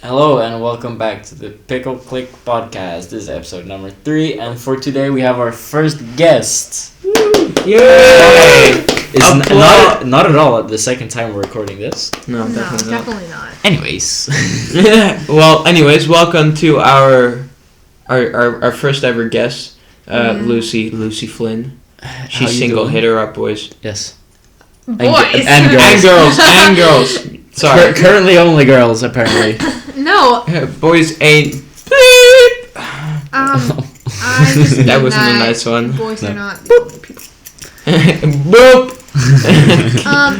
Hello and welcome back to the Pickle Clique podcast. This is episode number 3, and for today we have our first guest. Yay! It's not at all the second time we're recording this. No, definitely not. Anyways. Anyways, welcome to our first ever guest, Lucy Flynn. She's single. Hit her up, boys. Yes. Boys. And girls. Sorry. Currently only girls, apparently. No. Boys ain't. I just That wasn't a nice one. Boys are not the only people. Boop.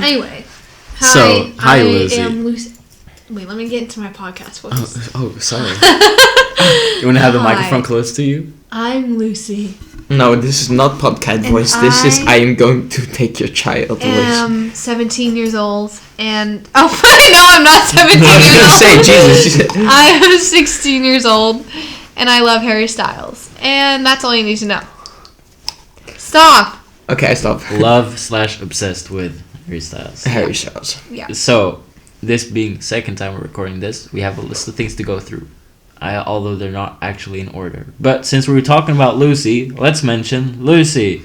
Anyway. Hi, Lucy. I am Lucy. Wait, let me get into my podcast voice. Oh, sorry. You want to have the microphone close to you? I'm Lucy. No, this is not podcast voice. This is I am going to take your child voice. I am 17 years old, and no, I'm not 17 I was years gonna old. say, Jesus. I am 16 years old, and I love Harry Styles, and that's all you need to know. Stop. Okay, stop. Love/obsessed with Harry Styles. Harry Styles. Yeah. So, this being second time we're recording this, we have a list of things to go through. Although they're not actually in order. But since we were talking about Lucy, let's mention Lucy.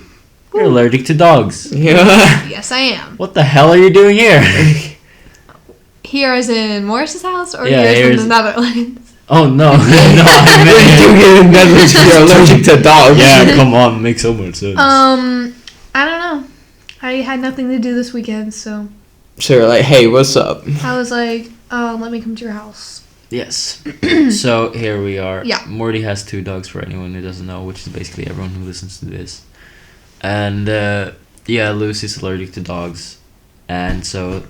You're allergic to dogs. Yeah. Yes, I am. What the hell are you doing here? Here as in Morris's house, or Yeah, here as in the Netherlands? Oh, no. What are you doing here in Netherlands if you're allergic to dogs? Yeah, come on. Makes so much sense. I don't know. I had nothing to do this weekend, so So you're like, hey, what's up? I was like, let me come to your house. Yes. So, here we are. Yeah. Morty has 2 dogs for anyone who doesn't know, which is basically everyone who listens to this. And, Lucy's allergic to dogs. And so,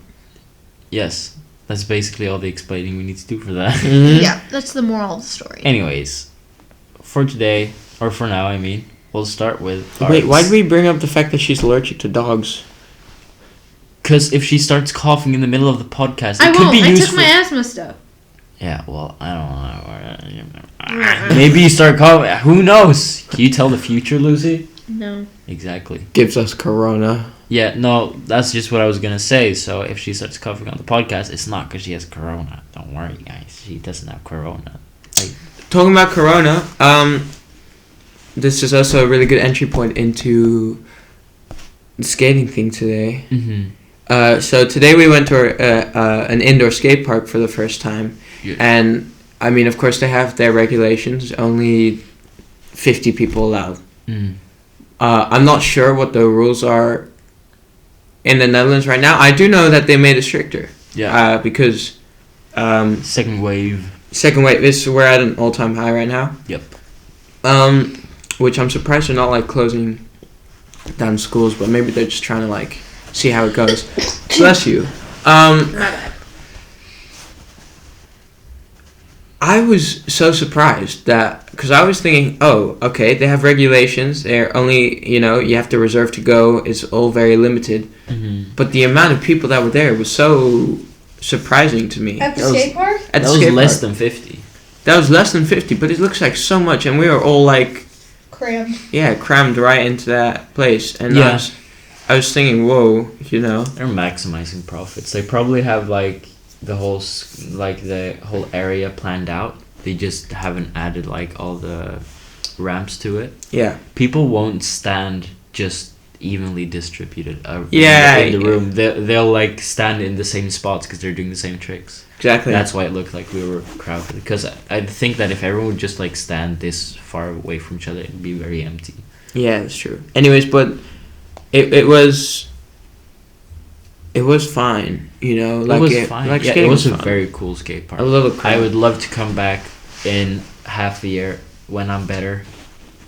yes, that's basically all the explaining we need to do for that. Mm-hmm. Yeah, that's the moral of the story. Anyways, for today, or for now, I mean, we'll start with... Wait, why did we bring up the fact that she's allergic to dogs? Because if she starts coughing in the middle of the podcast, I it could be I useful. took my asthma stuff. Yeah, well, I don't know. Maybe you start coughing. Who knows? Can you tell the future, Lucy? No. Exactly. Gives us corona. Yeah, no, that's just what I was going to say. So if she starts coughing on the podcast, it's not because she has corona. Don't worry, guys. She doesn't have corona. Talking about corona, this is also a really good entry point into the skating thing today. Mm-hmm. So today we went to an indoor skate park for the first time. Yeah. And, I mean, of course, they have their regulations. Only 50 people allowed. Mm. I'm not sure what the rules are in the Netherlands right now. I do know that they made it stricter. Yeah. Because... Second wave. We're at an all-time high right now. Yep. Which I'm surprised they're not, like, closing down schools, but maybe they're just trying to, like, see how it goes. Bless you. My bad. I was so surprised that, because I was thinking, oh, okay, they have regulations. They're only, you have to reserve to go. It's all very limited. Mm-hmm. But the amount of people that were there was so surprising to me. At the skate park? At the That was skate less park. than 50. That was less than 50, but it looks like so much. And we were all, like, crammed right into that place. And Yeah. I was thinking, whoa, They're maximizing profits. They probably have the whole area planned out. They just haven't added all the ramps to it. Yeah. People won't stand just evenly distributed in the room. They'll stand in the same spots because they're doing the same tricks. Exactly. That's why it looked like we were crowded. Because I think that if everyone would just stand this far away from each other, it'd be very empty. Yeah, that's true. Anyways, but it was fine, It was fine. It was a very cool skate park. I love it. I would love to come back in half a year when I'm better,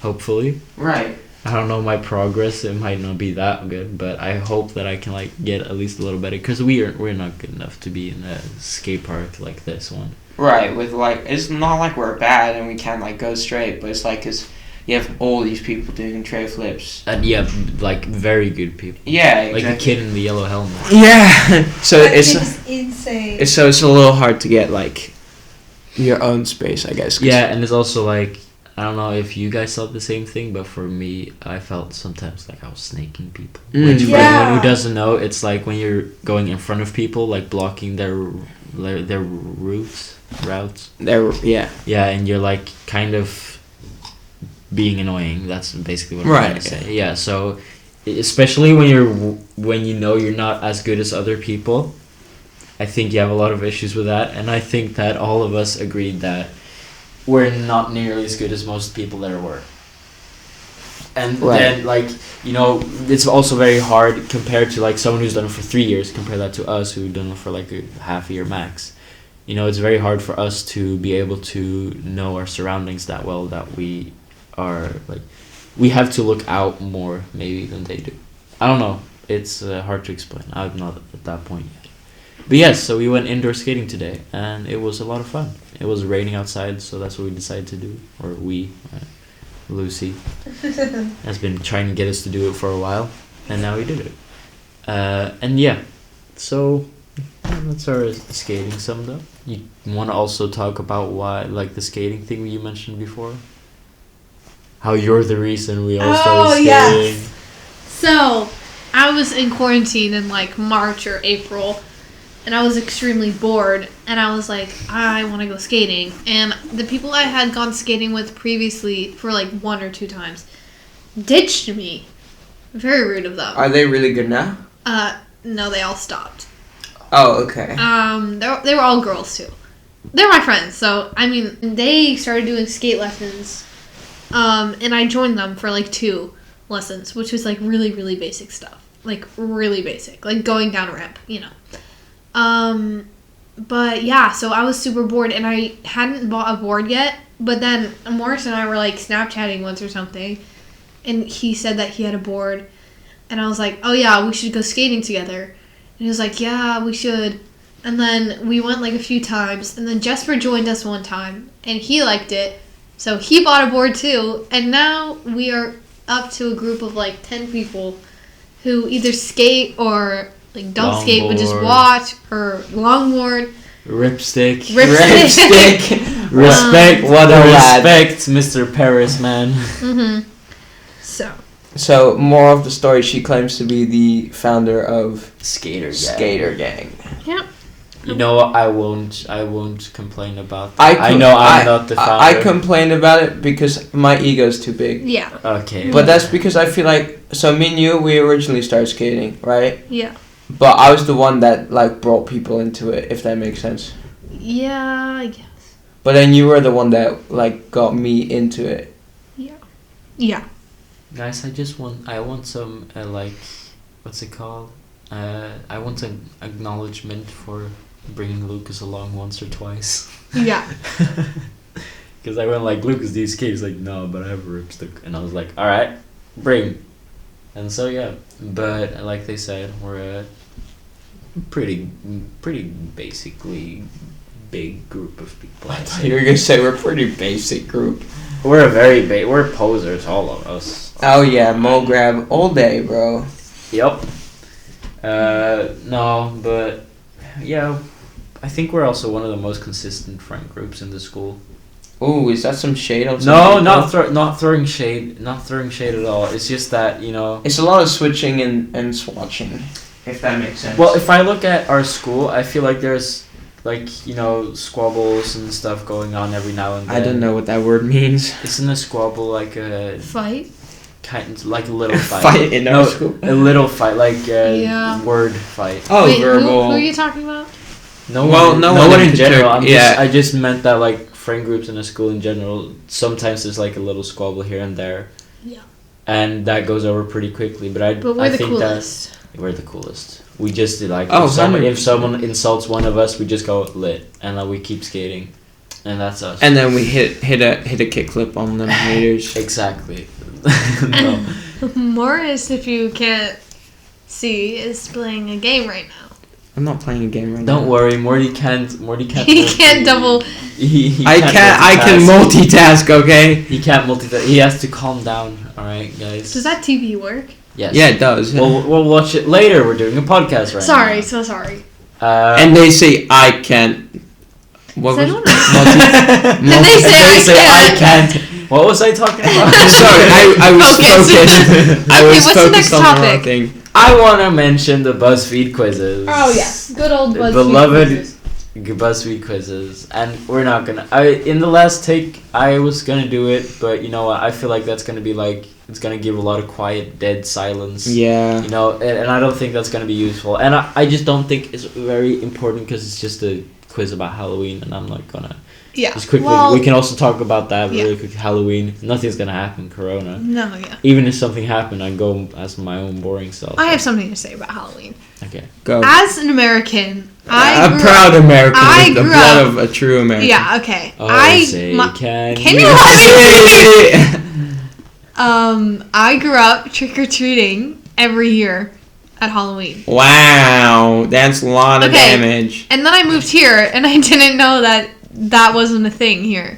hopefully. Right. I don't know my progress. It might not be that good, but I hope that I can get at least a little better because we're not good enough to be in a skate park like this one. Right. With it's not like we're bad and we can't go straight, but it's because you have all these people doing tray flips. And yeah, very good people. Yeah, exactly. Like the kid in the yellow helmet. Yeah. So it's insane. It's a little hard to get your own space, I guess. Yeah, and it's also I don't know if you guys thought the same thing, but for me, I felt sometimes like I was snaking people. Which, for anyone who doesn't know, it's when you're going in front of people, blocking their their routes. Yeah. Yeah, and you're like kind of being annoying. That's basically what I'm trying to say. Yeah, so especially when you know you're not as good as other people, I think you have a lot of issues with that, and I think that all of us agreed that we're not nearly as good as most people there were. And then, like, you know, it's also very hard compared to, like, someone who's done it for 3 years, compare that to us who've done it for, like, a half a year max. You know, it's very hard for us to be able to know our surroundings that well, that we are, like, we have to look out more, maybe, than they do. I don't know. It's hard to explain. I'm not at that point yet. But yes, so we went indoor skating today, and it was a lot of fun. It was raining outside, so that's what we decided to do. Or Lucy has been trying to get us to do it for a while, and now we did it. And yeah, so that's our skating summed up. You want to also talk about why, like, the skating thing you mentioned before? How you're the reason we all started skating. Yes. So, I was in quarantine in, like, March or April, and I was extremely bored, and I was like, I want to go skating. And the people I had gone skating with previously for like 1 or 2 times ditched me. Very rude of them. Are they really good now? No, they all stopped. Oh, okay. They were all girls too. They're my friends, so I mean, they started doing skate lessons, and I joined them for like 2 lessons, which was like really, really basic stuff, like really basic, like going down a ramp, you know. But yeah, so I was super bored, and I hadn't bought a board yet, but then Morris and I were like Snapchatting once or something, and he said that he had a board, and I was like, oh yeah, we should go skating together, and he was like, yeah, we should, and then we went like a few times, and then Jesper joined us one time, and he liked it, so he bought a board too, and now we are up to a group of like 10 people who either skate or like don't skate but just watch, or longboard. Ripstick. Respect. What a lad. Respect, Mr. Paris, man. Mm-hmm. So, more of the story, she claims to be the founder of Skater Gang. Yep. You know what? I won't complain about that. I know I'm not the founder. I complain about it because my ego's too big. Yeah. Okay. But that's because I feel like, so me and you, we originally started skating, right? Yeah. But I was the one that, like, brought people into it, if that makes sense. Yeah, I guess. But then you were the one that, like, got me into it. Yeah. Yeah. Guys, I want some, like, what's it called? I want an acknowledgement for bringing Lucas along once or twice. Yeah. Because I went like, Lucas, do you skate? He's like, no, but I have a ripstick. And I was like, alright, bring. And so, yeah. But, like they said, we're a pretty basically big group of people. I thought you were going to say we're a pretty basic group. We're we're posers, all of us. Oh, yeah, mo grab all day, bro. Yep. No, but yeah, I think we're also one of the most consistent friend groups in the school. Ooh, is that some shade on No, not throwing shade at all. It's just that, you know, it's a lot of switching and swatching, if that makes sense. Well, if I look at our school, I feel like there's, like, you know, squabbles and stuff going on every now and then. I don't know what that word means. Isn't a squabble like a fight? Kind of like a little fight. Fight in our school. A little fight, like word fight. Oh, wait, verbal. Who are you talking about? No one in general. I Yeah. just meant that, like, friend groups in a school in general, sometimes there's like a little squabble here and there. Yeah. And that goes over pretty quickly. But we're I the think coolest. that we're the coolest. We just did, like, Oh, if someone insults one of us, we just go lit, and then we keep skating, and that's us. And then we hit a kickflip on the haters. Exactly. No. Morris, if you can't see, is playing a game right now. I'm not playing a game right now. Don't worry, Morty can't. He can't double. I can multitask. Okay. He can't multitask. He has to calm down. All right, guys. Does that TV work? Yes. Yeah, it does. We'll watch it later. We're doing a podcast right now. So sorry. And they say I can't. What was Did they say I can't? What was I talking about? Sorry, I was focused. I was what's the next focused on the wrong topic? thing. I want to mention the Buzzfeed quizzes. Oh yes, good old BuzzFeed Beloved quizzes. BuzzFeed quizzes, and we're not gonna. In the last take, I was gonna do it, but you know what? I feel like that's gonna be like it's gonna give a lot of quiet, dead silence. Yeah. You know, and I don't think that's gonna be useful, and I just don't think it's very important because it's just a quiz about Halloween, and I'm not gonna. Yeah. Just quickly, Well, we can also talk about that really yeah. quick. Halloween, nothing's gonna happen. Corona. No, yeah. Even if something happened, I'd go as my own boring self. I have something to say about Halloween. Okay. Go. As an American, A proud American I with the grew blood up- of a true American. Yeah, okay. Oh, Can can you you let me I grew up trick-or-treating every year at Halloween. Wow, that's a lot of Okay. damage. And then I moved here, and I didn't know that wasn't a thing here.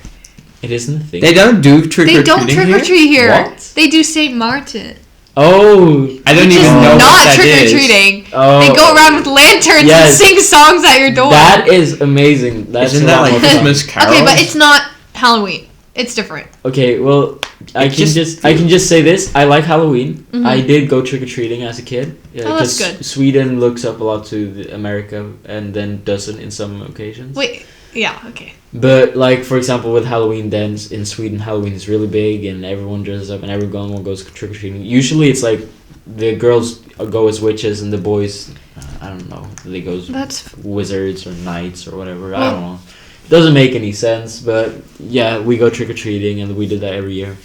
It isn't a thing. They don't do trick or They treating. don't trick-or-treat here. What? They do St. Martin. Oh, I don't Which even is know what not that is. trick-or-treating. oh. They go around with lanterns Yes. and sing songs at your door. That is amazing. That's Isn't a that lot like more fun. Christmas carols? Okay, but it's not Halloween. It's different. Okay, well, I It's can just- I can just say this. I like Halloween. Mhm. I did go trick or treating as a kid. Oh, that's good. Sweden looks up a lot to America and then doesn't in some occasions. Wait. Yeah. Okay. But like for example, with Halloween, then in Sweden, Halloween is really big and everyone dresses up and everyone goes trick or treating. Usually, it's like the girls go as witches and the boys, I don't know, they go as That's wizards or knights or whatever. I Well- don't know. Doesn't make any sense, but yeah, we go trick or treating and we did that every year.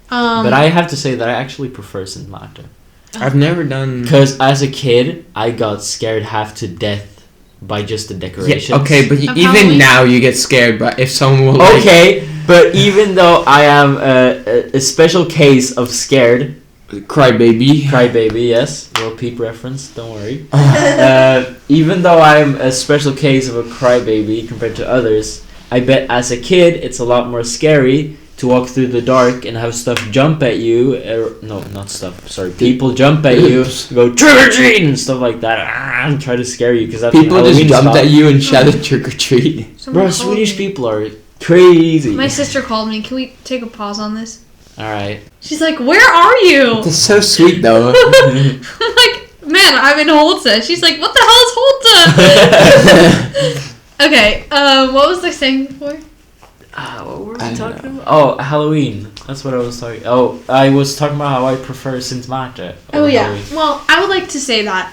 But I have to say that I actually prefer St. Martin. I've never done. Because as a kid, I got scared half to death by just the decorations. Yeah, okay, but Of even Halloween? now you get scared. But if someone will. Like, Okay, but even though I am a special case of scared, Crybaby. crybaby, yes, little peep reference, don't worry. Even though I'm a special case of a crybaby compared to others, I bet as a kid it's a lot more scary to walk through the dark and have stuff jump at you. No, not stuff. Sorry, people jump at you, go trick or treat and stuff like that, and try to scare you because that's People what just Halloween's jumped about. at you and shouted trick or treat. Someone Bro, called Swedish me. people are crazy. My sister called me. Can we take a pause on this? All right. She's like, "Where are you?" That's so sweet though. I'm like, "Man, I'm in Holta." She's like, "What the hell is Holta?" Okay. What was I saying before? What were we I don't talking about? Oh, Halloween. That's what I was talking. Oh, I was talking about how I prefer Sint Maarten. Oh over yeah. Halloween. Well, I would like to say that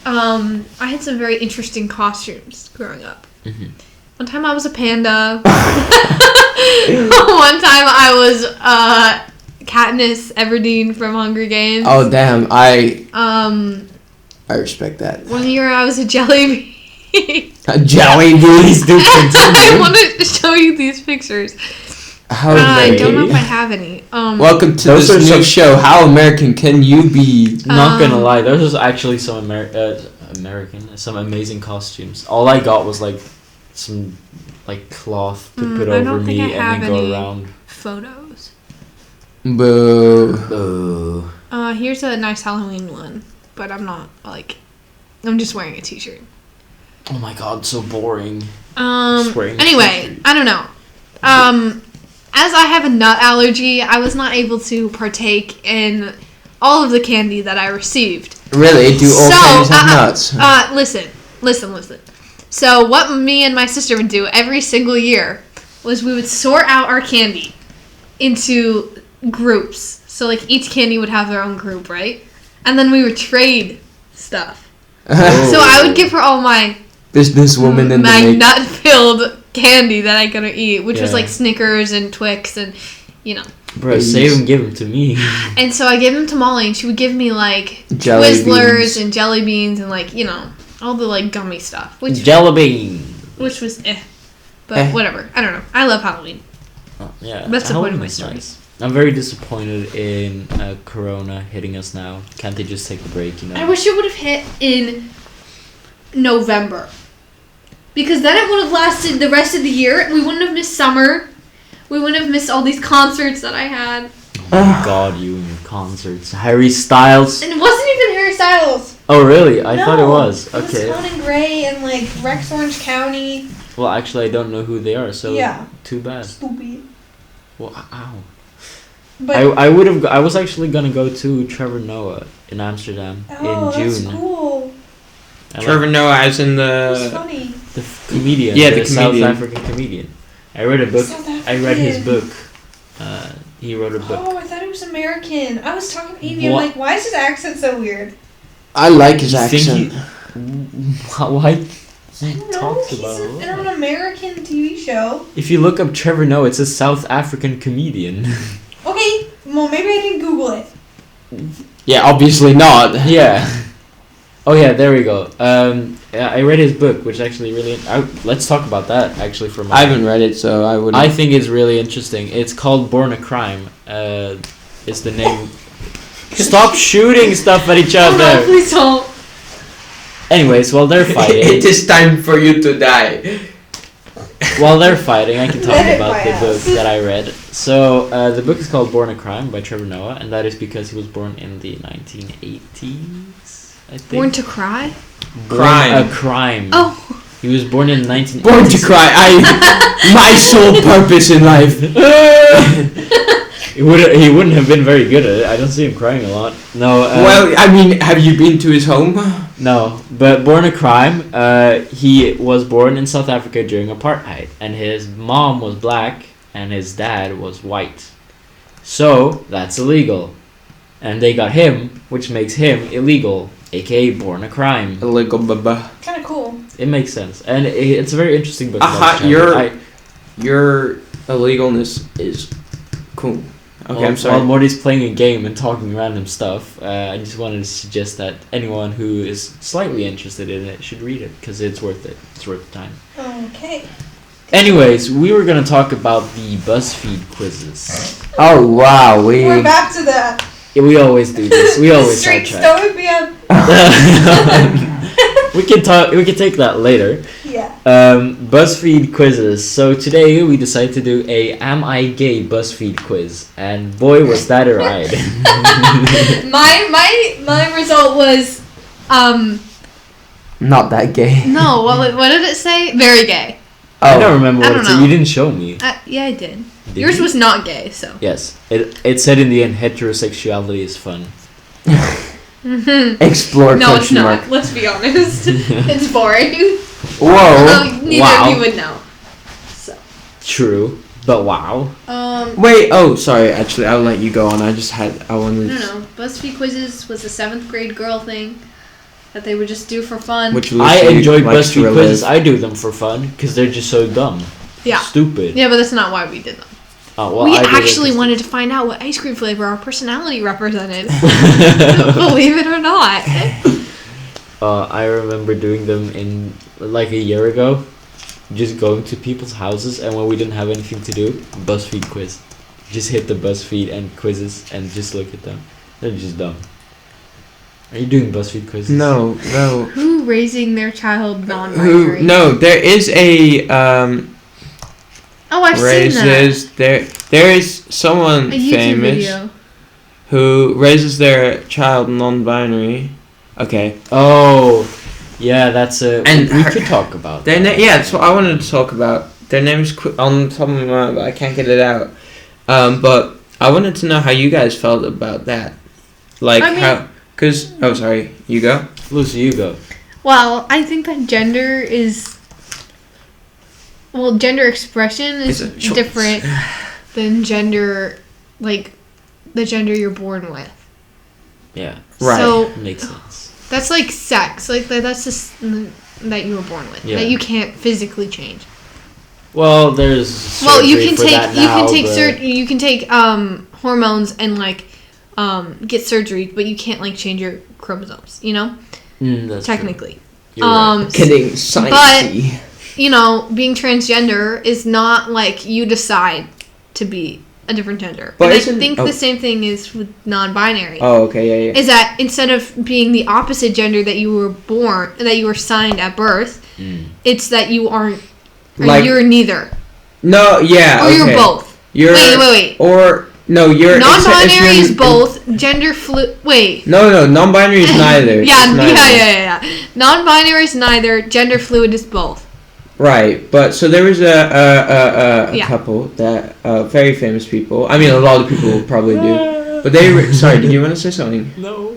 I had some very interesting costumes growing up. Mhm. One time I was a panda. One time I was Katniss Everdeen from Hunger Games. Oh damn! I respect that. One year I was a jelly bean. Jelly beans, dude. I Continue. want to show you these pictures. How I don't know American? if I have any. Welcome to Those this are new some- show. How American can you be? Not gonna Um, lie, those was actually some American, some amazing costumes. All I got was like some like cloth to put I over don't me think I and have then go any. around. Photos. Boo. Oh. Here's a nice Halloween one, but I'm not like. I'm just wearing a t-shirt. Oh my god, so boring. Just wearing a Anyway, t-shirt. I don't know. As I have a nut allergy, I was not able to partake in all of the candy that I received. Really? Do all candies have nuts? Listen. So what me and my sister would do every single year was we would sort out our candy into groups. So like each candy would have their own group, right? And then we would trade stuff. Oh. So I would give her all my Businesswoman in the my make. nut-filled candy that I couldn't eat, which was Yeah. like Snickers and Twix and, you know. Bro, save them, give them to me. And so I gave them to Molly, and she would give me like Jelly Twizzlers beans. and jelly beans and like, you know, all the like gummy stuff, which Jelly bean. was but whatever. I don't know. I love Halloween. Oh, yeah, That's the point of Halloween my is story. nice. I'm very disappointed in Corona hitting us now. Can't they just take a break, you know? I wish it would have hit in November, because then it would have lasted the rest of the year. We wouldn't have missed summer. We wouldn't have missed all these concerts that I had. Oh my god, you and your concerts. Harry Styles. And it wasn't even Harry Styles. Oh, really? I thought it No, was. It was Okay. Conan Gray and like Rex Orange County. Well, actually, I don't know who they are, so Yeah. too bad. Stupid. Well, ow. But I would have. I was actually gonna go to Trevor Noah in Amsterdam oh, in June. that's cool. I Trevor Noah as in It was the. funny. comedian. Yeah, the South comedian. African comedian. I read a book. I read his book. He wrote a book. Oh, I thought it was American. I was talking to Evie. I'm What? like, why is his accent so weird? I like his You think accent. Why? I He don't know. talks He's about in it. an American TV show. If you look up Trevor Noah, it's a South African comedian. Okay, well, maybe I didn't Google it. Yeah, obviously not. Yeah. Oh yeah, there we go. Yeah, I read his book, which actually really. Let's talk about that actually for a moment. I haven't read it, so I wouldn't. I think it's really interesting. It's called Born a Crime. It's the name. Stop shooting stuff at each Oh no, other. please don't. Anyways, while they're It fighting, is time for you to die. while they're fighting, I can talk Let it about by the book us. that I read. So the book is called Born a Crime by Trevor Noah, and that is because he was born in the 1980s. I think. Born to Cry? Crime. A crime. Oh. He was born in 1980s. Born to cry. My sole purpose in life. He wouldn't have been very good at it. I don't see him crying a lot. No. Well, I mean, have you been to his home? No, but Born a Crime. He was born in South Africa during apartheid, and his mom was black and his dad was white. So that's illegal, and they got him, which makes him illegal, aka Born a Crime. Illegal baba. Kind of cool. It makes sense, and it's a very interesting book. Aha, about gender. your illegalness is cool. Okay, I'm sorry. While Morty's playing a game and talking random stuff, I just wanted to suggest that anyone who is slightly interested in it should read it, because it's worth it. It's worth the time. Okay. Anyways, we were going to talk about the Buzzfeed quizzes. Oh wow, We're back to that. Yeah, we always do this. We always Street sidetrack. Stoic BM. We can take that later. Yeah. BuzzFeed quizzes. So today we decided to do a Am I Gay BuzzFeed quiz, and boy was that a ride. my result was not that gay. no. What did it say? Very gay. I don't remember I what don't it said. know. You didn't show me. Yeah, I did. Did Yours you? was not gay, so. Yes. It said in the end, heterosexuality is fun. Explore No, it's question not. mark. Let's be honest. It's boring. Whoa. Neither Wow. of you would know. So. True, but wow. Wait. Oh, sorry. Actually, I'll let you go on. I wanted. No. BuzzFeed quizzes was a 7th grade girl thing that they would just do for fun. Which I enjoy likes to BuzzFeed relive. quizzes. I do them for fun because they're just so dumb. Yeah. Stupid. Yeah, but that's not why we did them. Oh, well, We I did it actually 'cause- wanted to find out what ice cream flavor our personality represented. Believe it or not. I remember doing them in like a year ago. Just going to people's houses, and when we didn't have anything to do, BuzzFeed quiz. Just hit the BuzzFeed and quizzes and just look at them. They're just dumb. Are you doing BuzzFeed quizzes? No. Who raising their child non-binary? No. There is a Oh, I've seen that. raises there is someone A YouTube famous video. who raises their child non-binary. Okay. Oh, yeah, that's a. And we her- could talk about Their that. yeah, that's what I wanted to talk about. Their name is on top of my mind, but I can't get it out. But I wanted to know how you guys felt about that. Like I mean- how, cause oh sorry, you go. Lucy, you go. Well, I think that gender is. Well, gender expression is It's a choice. different than gender, like, the gender you're born with. Yeah, Right. So, makes sense. that's like sex. Like, that's just that you were born with. Yeah. That you can't physically change. Well, there's. Well, you surgery can for take that you now, can take but- you can take hormones and like get surgery, but you can't like change your chromosomes. You know, That's true. technically. You're right. Kidding, sciencey. You know, being transgender is not like you decide to be a different gender. But and I isn't- think oh. the same thing is with non-binary. Oh, okay, yeah. Is that instead of being the opposite gender that you were born, that you were signed at birth, it's that you aren't, or Like- you're neither, No, yeah. or okay. you're both. You're Wait. Or no, you're Non-binary if is you're- both. Gender Wait. No, non-binary is neither. Yeah, It's neither. yeah. Non-binary is neither. Gender fluid is both. Right, but so there was a Yeah. couple that very famous people. I mean, a lot of people probably do. But sorry, did you want to say something? No.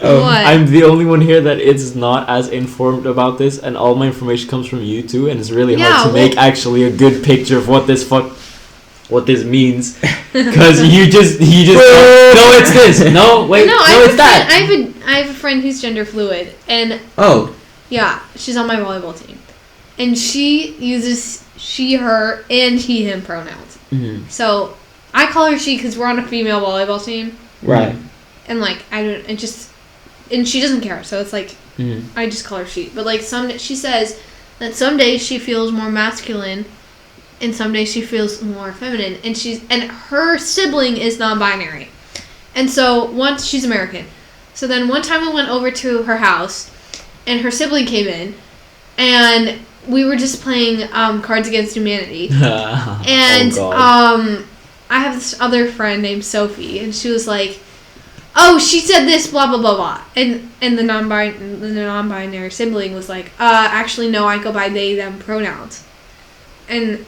Oh. What? I'm the only one here that is not as informed about this, and all my information comes from you too, and it's really hard to make actually a good picture of what this means, because you just no, it's this. No, wait, no, it's that. I have a friend who's gender fluid, and yeah, she's on my volleyball team, and she uses she, her, and he, him pronouns. Mm-hmm. So I call her she because we're on a female volleyball team, right? And like and she doesn't care, so it's like I just call her she. But like she says that some days she feels more masculine, and some days she feels more feminine, and her sibling is non-binary, and so she's American. So then one time we went over to her house, and her sibling came in, and we were just playing Cards Against Humanity, and I have this other friend named Sophie, and she was like, "Oh, she said this, blah blah blah blah," and the non-binary sibling was like, "Actually no, I go by they them pronouns," and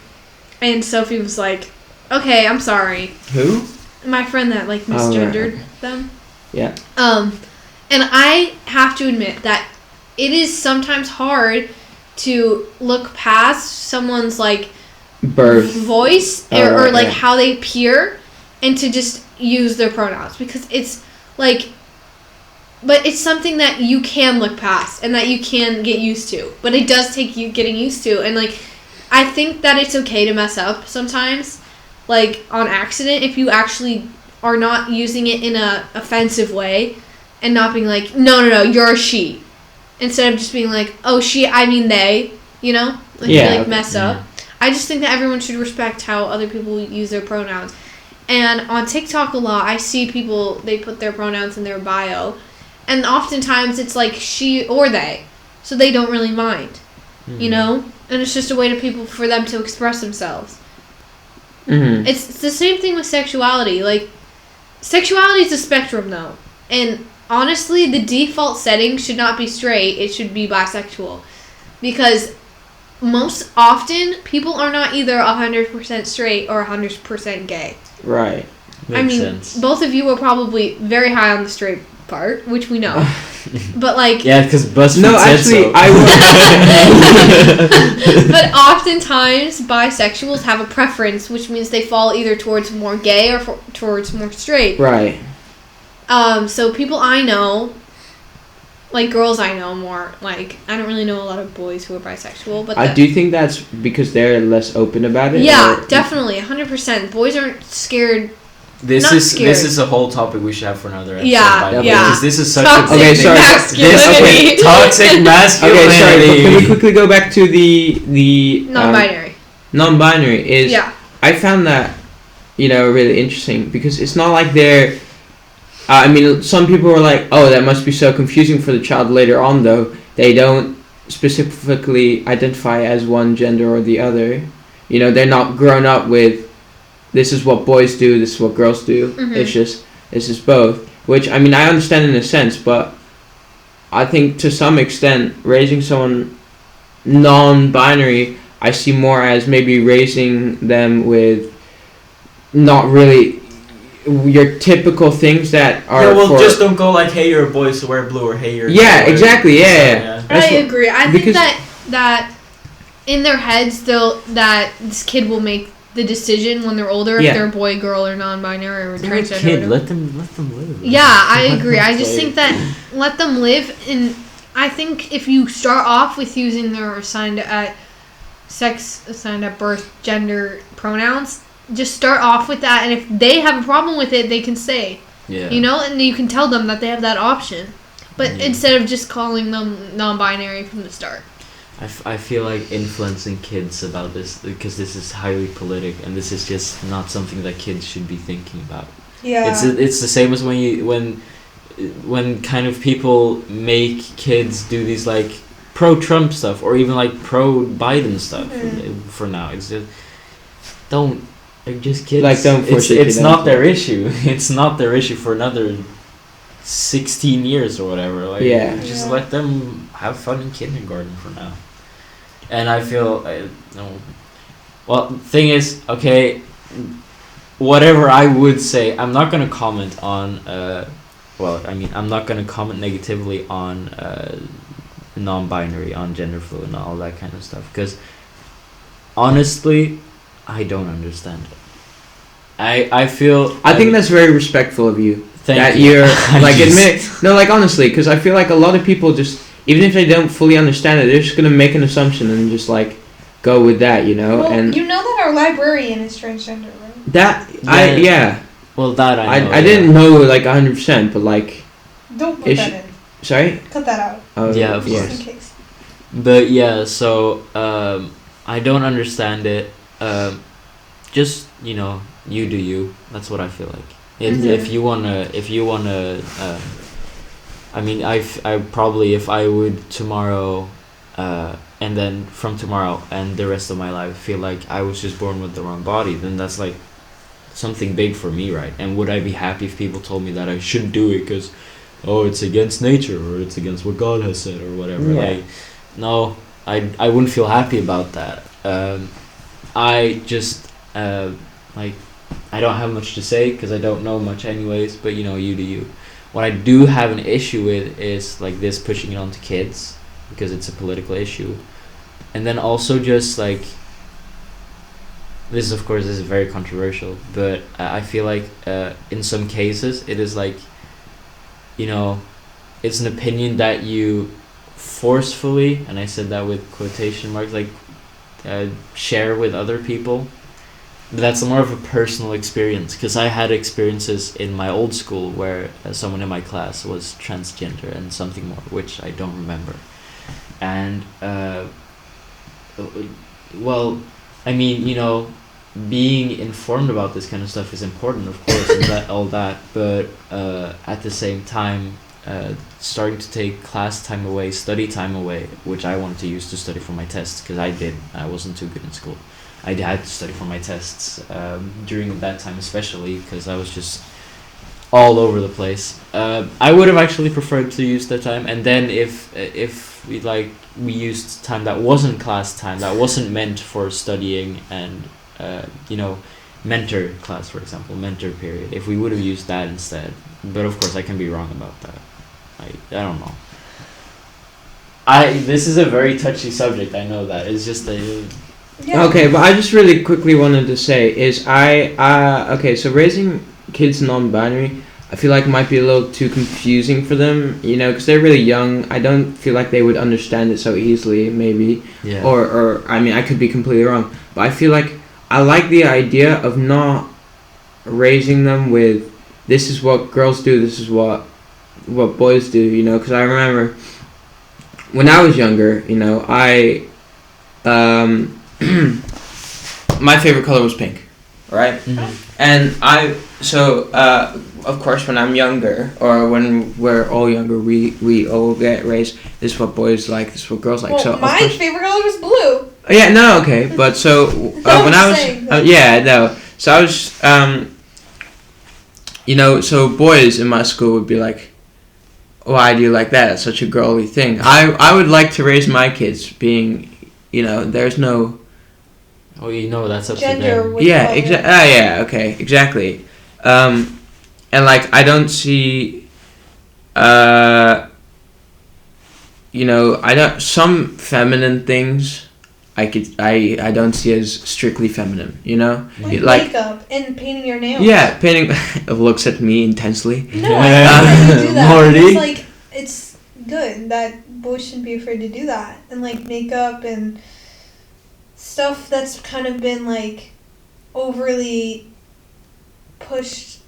Sophie was like, "Okay, I'm sorry." Who? My friend that like misgendered them. Yeah. And I have to admit that it is sometimes hard to look past someone's like voice or like how they appear and to just use their pronouns, because it's like, but it's something that you can look past and that you can get used to, but it does take you getting used to. And like, I think that it's okay to mess up sometimes, like on accident, if you actually are not using it in a offensive way and not being like, no, you're a she, instead of just being like, oh, she, I mean they, you know, like you like mess up. I just think that everyone should respect how other people use their pronouns. And on TikTok a lot, I see people, they put their pronouns in their bio, and oftentimes it's like she or they, so they don't really mind, you know, and it's just a way for them to express themselves. It's the same thing with sexuality. Like, sexuality is a spectrum though, and honestly the default setting should not be straight, it should be bisexual, because most often people are not either 100% straight or 100% gay. Right. Makes sense. Both of you are probably very high on the straight part, which we know. But like, yeah, because Buzzfeed said so. I would. But oftentimes bisexuals have a preference, which means they fall either towards more gay or towards more straight. Right. So people I know, like girls I know more, like I don't really know a lot of boys who are bisexual, but I do think that's because they're less open about it. Yeah, definitely, 100%. Boys aren't scared. This is a whole topic we should have for another episode. Yeah. Because this is such toxic a big masculinity. Toxic masculinity. Okay, sorry. But can we quickly go back to the non-binary? Non-binary is. Yeah. I found that, really interesting, because it's not like they're. I mean, some people are like, "Oh, that must be so confusing for the child later on." Though they don't specifically identify as one gender or the other. They're not grown up with. This is what boys do, this is what girls do. It's just both. Which, I mean, I understand in a sense, but I think to some extent, raising someone non-binary, I see more as maybe raising them with not really your typical things that are just don't go like, hey, you're a boy, so wear blue, or hey, you're a girl, exactly, yeah. I agree. I think that in their heads, that this kid will make the decision when they're older if they're a boy, girl, or non-binary or transgender. Kid, let them live. Yeah, I agree. I just think that let them live, and I think if you start off with using their assigned at birth, gender pronouns, just start off with that, and if they have a problem with it, they can say, and you can tell them that they have that option, but instead of just calling them non-binary from the start. I feel like influencing kids about this, because this is highly politic, and this is just not something that kids should be thinking about. Yeah. It's the same as when kind of people make kids do these like pro-Trump stuff, or even like pro-Biden stuff. For now, it's just they're just kids. Like, don't force it. It's not their issue. It's not their issue for another 16 years or whatever. Like, just let them have fun in kindergarten for now. And I feel, well, thing is, okay, whatever I would say, I'm not gonna comment on. I'm not gonna comment negatively on non-binary, on gender fluid, and all that kind of stuff. Because honestly, I don't understand it. I think that's very respectful of you. That you're like admit honestly, because I feel like a lot of people just, even if they don't fully understand it, they're just gonna make an assumption and just like go with that, Well, and you know that our librarian is transgender, right? Well, that I know. I didn't know like 100%, but like. Don't put that in. Sorry. Cut that out. Yeah, of course. Just in case. But yeah, so I don't understand it. Just you do you. That's what I feel like. If you wanna, I probably, if I would tomorrow, and then from tomorrow and the rest of my life feel like I was just born with the wrong body, then that's like something big for me, right? And would I be happy if people told me that I shouldn't do it because, it's against nature or it's against what God has said or whatever? Yeah. Like, no, I wouldn't feel happy about that. I just I don't have much to say because I don't know much anyways, but you do you. What I do have an issue with is like this pushing it onto kids because it's a political issue. And then also just like, this is very controversial, but I feel like in some cases it is like, it's an opinion that you forcefully, and I said that with quotation marks, like share with other people. That's more of a personal experience because I had experiences in my old school where someone in my class was transgender and something more, which I don't remember. And being informed about this kind of stuff is important, of course, and all that. But at the same time, starting to take class time away, study time away, which I wanted to use to study for my tests because I wasn't too good in school. I had to study for my tests during that time, especially because I was just all over the place. I would have actually preferred to use that time, and then if we used time that wasn't class time, that wasn't meant for studying and mentor class, for example, mentor period. If we would have used that instead, but of course I can be wrong about that. I don't know. This is a very touchy subject. I know that. It's just Yeah. Okay, but I just really quickly wanted to say is so raising kids non-binary, I feel like might be a little too confusing for them, because they're really young. I don't feel like they would understand it so easily, maybe. Yeah. Or I could be completely wrong, but I feel like I like the idea of not raising them with this is what girls do, this is what boys do, because I remember when I was younger, my favorite color was pink, right? Mm-hmm. And of course, when I'm younger, or when we're all younger, we all get raised, this is what boys like, this is what girls like. Well, so my favorite color was blue. Yeah, no, okay, but so when I was, so I was, so boys in my school would be like, why do you like that? It's such a girly thing. I would like to raise my kids being, there's no. Oh, that's up gender to them. Yeah, exactly. Exactly. And like I don't see, I don't, some feminine things I don't see as strictly feminine, Like makeup and painting your nails. Yeah, painting. Looks at me intensely. No, I know that you do that. Morty. It's like, it's good that boys shouldn't be afraid to do that. And like makeup and stuff that's kind of been like overly pushed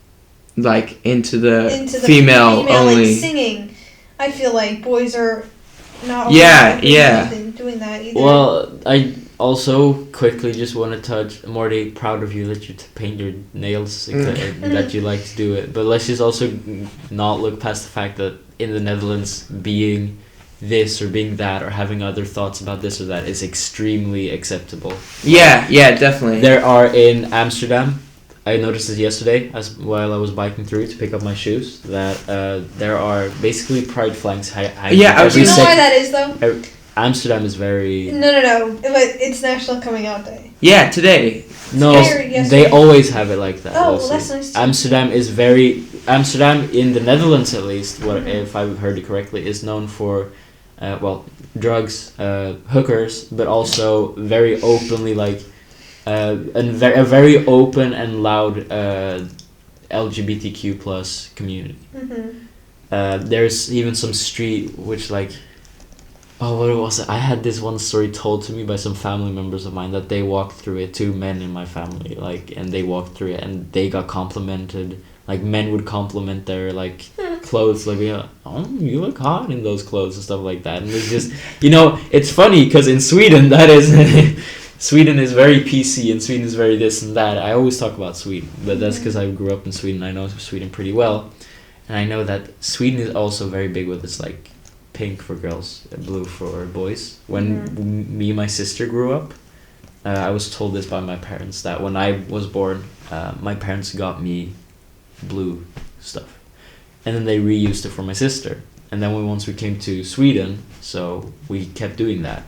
like into the female only, like singing. I feel like boys are not doing that either. Well, I also quickly just want to touch, Morty, proud of you that you paint your nails, that you like to do it, but let's just also not look past the fact that in the Netherlands being this or being that or having other thoughts about this or that is extremely acceptable. Yeah, definitely. There are in Amsterdam, I noticed this yesterday while I was biking through to pick up my shoes, that there are basically pride flags hanging. Yeah, do you know why that is though? Amsterdam is very... No, but it's National Coming Out Day. Yeah, today. No, Yes, they always have it like that. Oh, Lucy. well, that's nice. Amsterdam in the Netherlands at least, Mm-hmm. if I've heard it correctly, is known for, drugs, hookers, but also very openly a very open and loud LGBTQ plus community. Mm-hmm. There's even some street which what was it? I had this one story told to me by some family members of mine that they walked through it. 2 men in my family, and they walked through it and they got complimented. Men would compliment their clothes, oh, you look hot in those clothes and stuff like that. And it's just, it's funny because in Sweden Sweden is very PC and Sweden is very this and that. I always talk about Sweden, but that's because I grew up in Sweden. I know Sweden pretty well, and I know that Sweden is also very big with this pink for girls, blue for boys. When me and my sister grew up, I was told this by my parents that when I was born, my parents got me blue stuff, and then they reused it for my sister. And then once we came to Sweden, so we kept doing that,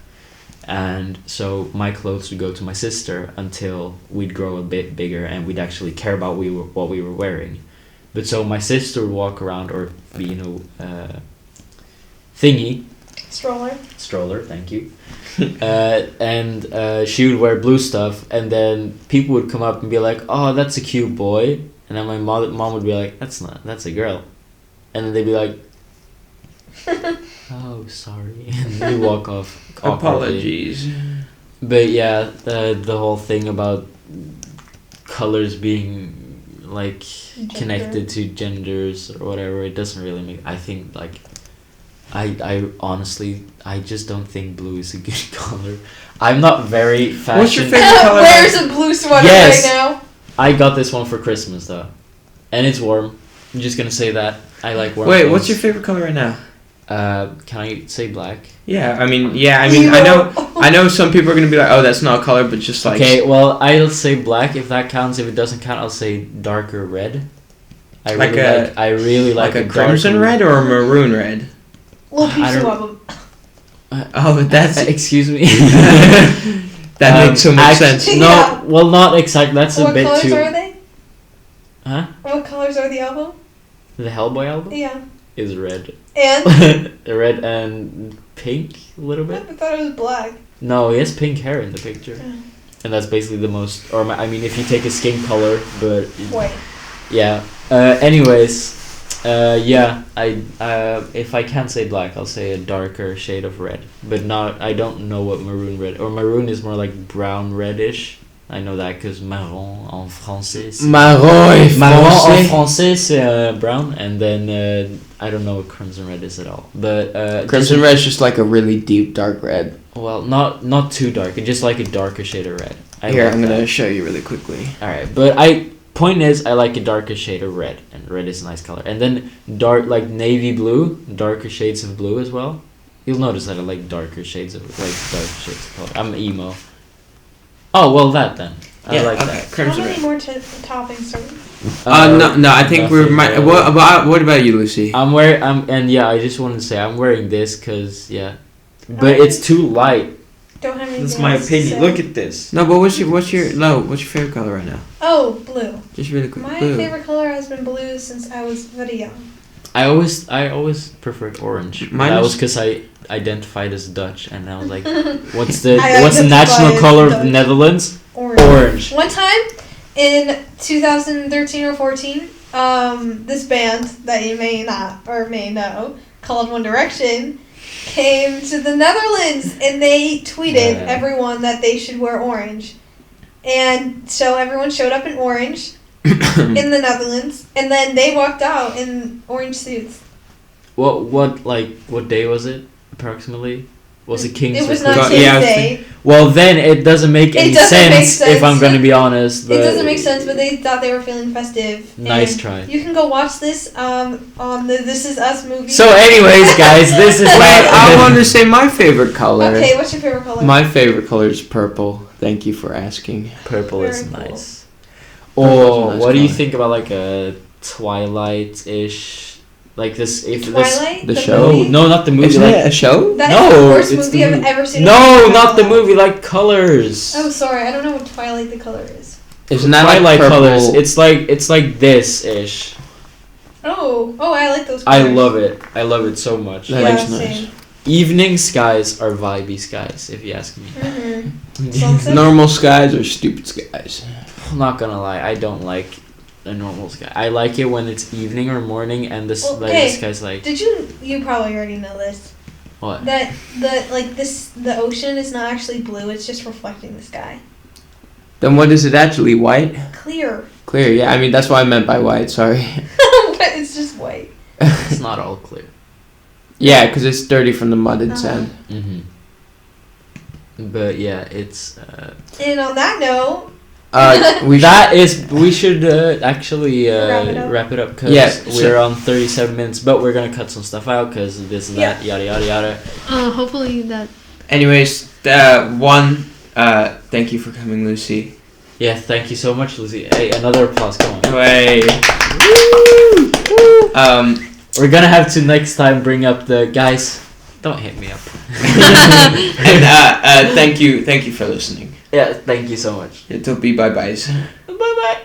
and so my clothes would go to my sister until we'd grow a bit bigger and we'd actually care about what we were wearing. But so my sister would walk around or be thingy stroller, thank you. And she would wear blue stuff, and then people would come up and be like, oh, that's a cute boy. And then my mom would be like, that's a girl. And then they'd be like, oh, sorry. And they walk off awkwardly. Apologies. But yeah, the whole thing about colors being connected to genders or whatever, it doesn't really make, I think I honestly, I just don't think blue is a good color. I'm not very fashion. What's your favorite color? Where's a blue sweater right now? I got this one for Christmas though, and it's warm. I'm just gonna say that I like warm. Wait, clothes. what's your favorite color right now? Can I say black? Yeah, I mean, I know some people are gonna be like, oh, that's not a color, but just Okay, well, I'll say black if that counts. If it doesn't count, I'll say darker red. I really like a crimson red or a maroon red. Little piece of them. Oh, that's excuse me. That makes so much sense. No, well, not exactly. That's a bit too. What colors are they? Huh? What colors are the album? The Hellboy album? Yeah. Is red. And? Red and pink a little bit. I thought it was black. No, he has pink hair in the picture. And that's basically the most, if you take a skin color, but... White. Yeah. Anyways, if I can't say black, I'll say a darker shade of red. But I don't know what maroon red, or maroon is more like brown reddish. I know that because marron en français. Marron en français, c'est brown, and then I don't know what crimson red is at all. But crimson red is just like a really deep dark red. Well, not too dark. It's just like a darker shade of red. I'm gonna show you really quickly. All right, but point is, I like a darker shade of red, and red is a nice color. And then navy blue, darker shades of blue as well. You'll notice that I like darker shades of color. I'm emo. Oh, well, that then. I like that. How many more toppings No, I think what about you, Lucy? I just wanted to say I'm wearing this because but it's too light. Don't have anything. That's my opinion. Look at this. No, but what's your favorite color right now? Oh, blue. Just really quick. My favorite color has been blue since I was very young. I always preferred orange. That was because I identified as Dutch, and I was like, what's the national color of the Netherlands? Orange. One time in 2013 or 14, this band that you may not or may know called One Direction came to the Netherlands, and they tweeted everyone that they should wear orange, and so everyone showed up in orange. In the Netherlands, and then they walked out in orange suits. What day was it approximately? Was it King's? It was not King's Day. Well, then it doesn't make any sense if I'm going to be honest. It doesn't make sense, but they thought they were feeling festive. Nice try. You can go watch this on the This Is Us movie. So, anyways, guys, this is I want to say my favorite color. Okay, what's your favorite color? My favorite color is purple. Thank you for asking. Purple is nice. Or what do you think about a Twilight-ish Like this, if Twilight? The show? movie? No, not the movie. Isn't like, it a show? That No, is the worst it's movie the I've movie. ever seen. No, not the movie. Like Colors. Oh, sorry. I don't know what Twilight the color is. Isn't that Twilight like purple? Colors? It's like this ish. Oh, I like those I colors. love it. I love it so much. That Yeah, looks nice. same. Evening skies are vibey skies, if you ask me. Mm-hmm. Sunset? Normal skies or stupid skies? I'm not gonna lie, I don't like a normal sky. I like it when it's evening or morning and the sky's like. Did you probably already know this. What? That the ocean is not actually blue, it's just reflecting the sky. Then what is it actually? White? Clear. Clear, yeah. I mean, that's what I meant by white, sorry. But it's just white. It's not all clear. Yeah, because it's dirty from the mud and sand. Mm-hmm. But yeah, it's. And on that note. We should actually wrap it up because we're on 37 minutes, but we're gonna cut some stuff out because this and that, yada yada yada. Hopefully that. Anyways, thank you for coming, Lucy. Yeah, thank you so much, Lucy. Hey, another applause, come on. Hey. We're gonna have to next time bring up the guys. Don't hit me up. And thank you for listening. Yeah, thank you so much. It'll be bye-byes. Bye bye.